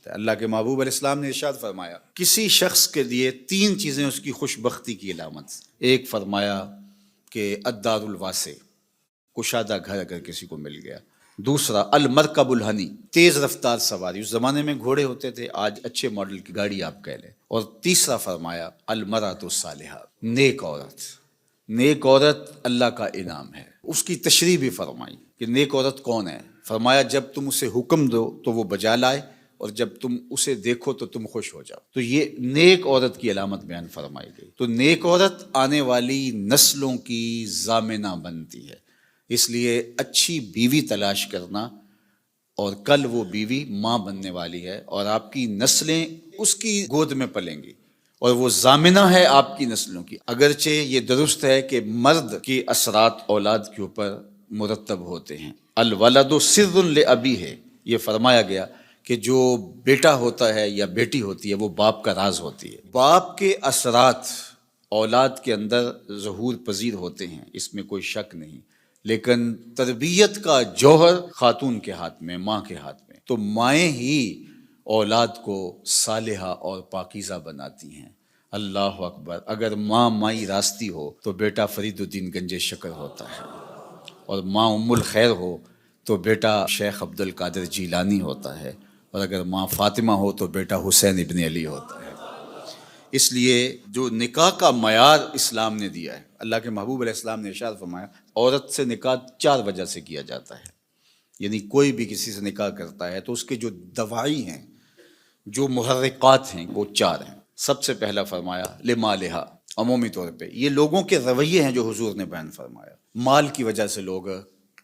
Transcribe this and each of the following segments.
اللہ کے محبوب علیہ السلام نے ارشاد فرمایا کسی شخص کے لیے 3 چیزیں اس کی خوش بختی کی علامت۔ ایک فرمایا کہ الدار الواسع، کشادہ گھر اگر کسی کو مل گیا۔ دوسرا المرکب الہنی، تیز رفتار سواری، اس زمانے میں گھوڑے ہوتے تھے، آج اچھے ماڈل کی گاڑی آپ کہہ لیں۔ اور تیسرا فرمایا المرأۃ الصالحہ، نیک عورت۔ نیک عورت اللہ کا انعام ہے۔ اس کی تشریح بھی فرمائی کہ نیک عورت کون ہے۔ فرمایا جب تم اسے حکم دو تو وہ بجا لائے، اور جب تم اسے دیکھو تو تم خوش ہو جاؤ۔ تو یہ نیک عورت کی علامت بیان فرمائی گئی۔ تو نیک عورت آنے والی نسلوں کی ضامنہ بنتی ہے، اس لیے اچھی بیوی تلاش کرنا، اور کل وہ بیوی ماں بننے والی ہے اور آپ کی نسلیں اس کی گود میں پلیں گی، اور وہ ضامنہ ہے آپ کی نسلوں کی۔ اگرچہ یہ درست ہے کہ مرد کے اثرات اولاد کے اوپر مرتب ہوتے ہیں۔ الولد سر لابیہ ہے، یہ فرمایا گیا کہ جو بیٹا ہوتا ہے یا بیٹی ہوتی ہے وہ باپ کا راز ہوتی ہے۔ باپ کے اثرات اولاد کے اندر ظہور پذیر ہوتے ہیں، اس میں کوئی شک نہیں، لیکن تربیت کا جوہر خاتون کے ہاتھ میں، ماں کے ہاتھ میں۔ تو مائیں ہی اولاد کو صالحہ اور پاکیزہ بناتی ہیں۔ اللہ اکبر! اگر ماں مائی راستی ہو تو بیٹا فرید الدین گنج شکر ہوتا ہے، اور ماں ام الخیر ہو تو بیٹا شیخ عبد القادر جیلانی ہوتا ہے، اور اگر ماں فاطمہ ہو تو بیٹا حسین ابن علی ہوتا ہے۔ اس لیے جو نکاح کا معیار اسلام نے دیا ہے، اللہ کے محبوب علیہ السلام نے ارشاد فرمایا عورت سے نکاح 4 وجہ سے کیا جاتا ہے۔ یعنی کوئی بھی کسی سے نکاح کرتا ہے تو اس کے جو دواعی ہیں، جو محرکات ہیں، وہ 4 ہیں۔ سب سے پہلا فرمایا لمالہا، عمومی طور پہ یہ لوگوں کے رویے ہیں جو حضور نے بیان فرمایا۔ مال کی وجہ سے لوگ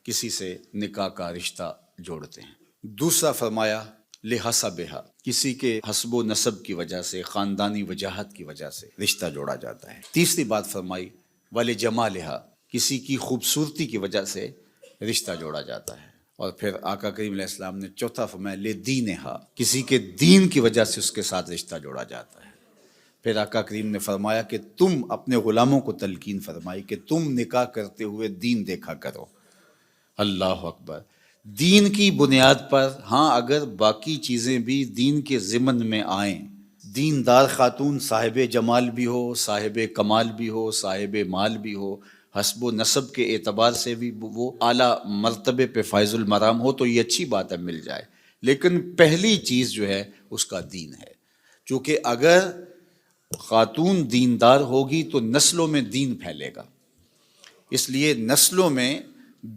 کسی سے نکاح کا رشتہ جوڑتے ہیں۔ دوسرا فرمایا لحسبہا، کسی کے حسب و نسب کی وجہ سے، خاندانی وجاہت کی وجہ سے رشتہ جوڑا جاتا ہے۔ تیسری بات فرمائی ولجمالہا، کسی کی خوبصورتی کی وجہ سے رشتہ جوڑا جاتا ہے۔ اور پھر آقا کریم علیہ السلام نے چوتھا فرمایا لدینہا، کسی کے دین کی وجہ سے اس کے ساتھ رشتہ جوڑا جاتا ہے۔ پھر آقا کریم نے فرمایا کہ تم اپنے غلاموں کو تلقین فرمائی کہ تم نکاح کرتے ہوئے دین دیکھا کرو۔ اللہ اکبر! دین کی بنیاد پر، ہاں اگر باقی چیزیں بھی دین کے ضمن میں آئیں، دیندار خاتون صاحب جمال بھی ہو، صاحب کمال بھی ہو، صاحب مال بھی ہو، حسب و نسب کے اعتبار سے بھی وہ اعلیٰ مرتبے پہ فائز المرام ہو، تو یہ اچھی بات ہے، مل جائے۔ لیکن پہلی چیز جو ہے اس کا دین ہے، چونکہ اگر خاتون دیندار ہوگی تو نسلوں میں دین پھیلے گا۔ اس لیے نسلوں میں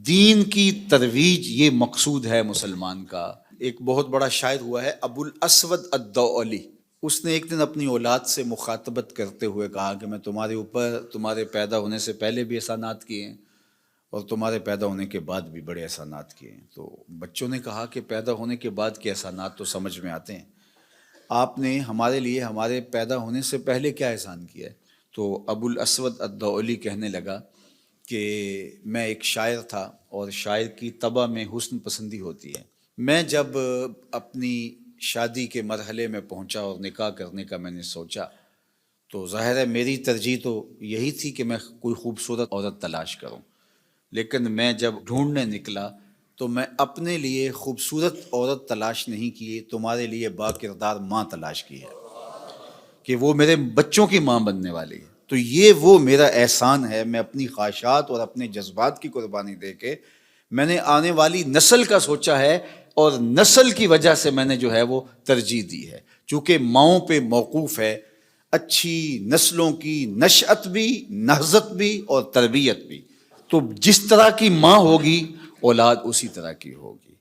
دین کی ترویج یہ مقصود ہے مسلمان کا۔ ایک بہت بڑا شاعر ہوا ہے ابو الاسود الدؤلی، اس نے ایک دن اپنی اولاد سے مخاطبت کرتے ہوئے کہا کہ میں تمہارے اوپر تمہارے پیدا ہونے سے پہلے بھی احسانات کیے ہیں، اور تمہارے پیدا ہونے کے بعد بھی بڑے احسانات کیے ہیں۔ تو بچوں نے کہا کہ پیدا ہونے کے بعد کے احسانات تو سمجھ میں آتے ہیں، آپ نے ہمارے لیے ہمارے پیدا ہونے سے پہلے کیا احسان کیا ہے؟ تو ابو الاسود الدؤلی کہنے لگا کہ میں ایک شاعر تھا، اور شاعر کی طبع میں حسن پسندی ہوتی ہے۔ میں جب اپنی شادی کے مرحلے میں پہنچا اور نکاح کرنے کا میں نے سوچا، تو ظاہر ہے میری ترجیح تو یہی تھی کہ میں کوئی خوبصورت عورت تلاش کروں، لیکن میں جب ڈھونڈنے نکلا تو میں اپنے لیے خوبصورت عورت تلاش نہیں کی، تمہارے لیے با کردار ماں تلاش کی ہے کہ وہ میرے بچوں کی ماں بننے والی ہے۔ تو یہ وہ میرا احسان ہے، میں اپنی خواہشات اور اپنے جذبات کی قربانی دے کے میں نے آنے والی نسل کا سوچا ہے، اور نسل کی وجہ سے میں نے جو ہے وہ ترجیح دی ہے، چونکہ ماؤں پہ موقوف ہے اچھی نسلوں کی نشأت بھی، نہضت بھی اور تربیت بھی۔ تو جس طرح کی ماں ہوگی اولاد اسی طرح کی ہوگی۔